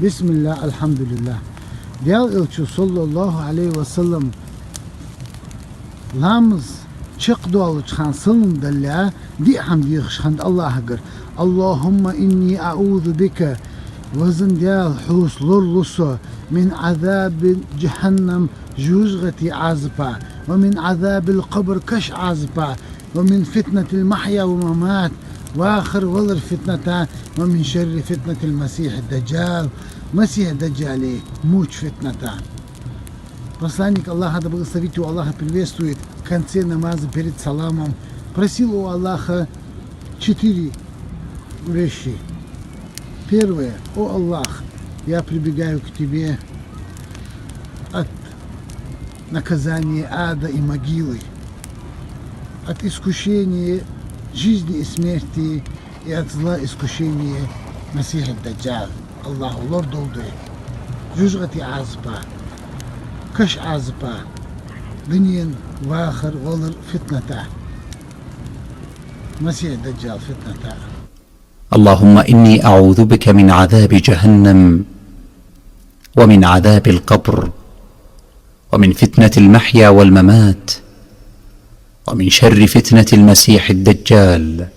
Bismillah, elhamdülillah. Diğer elçi sallallahu aleyhi ve sellem lamız çık dualı çıkan sılın dalla di hamdi yıkışkan Allah'a gır. Allahumma inni a'udhu bika vazın diğer hus lurlusu min azabil cehennem juzgati azpa ve min azabil kabr kaş azpa ve min fitnetil mahya ve mamat واخر والر فتنته ومن شر فتنة المسيح الدجال مسيح الدجال موج فتنته. Посланник Аллаха, да благословит его Аллаха, приветствует в конце намаза перед саламом, просил у Аллаха 4 вещи. Первое: о Аллах, я прибегаю к тебе от наказания ада и могилы, от искушения жизни и смерти и от зла искушения Масиха Даджал. Аллаху лорд oldu. Juzgati azba, kaş azba, dünyen vahir olur fitnata. Masih Dajjal fitnata. اللهم إني أعوذ بك من عذاب جهنم ومن عذاب القبر ومن فتنة المحيا والممات ومن شر فتنة المسيح الدجال.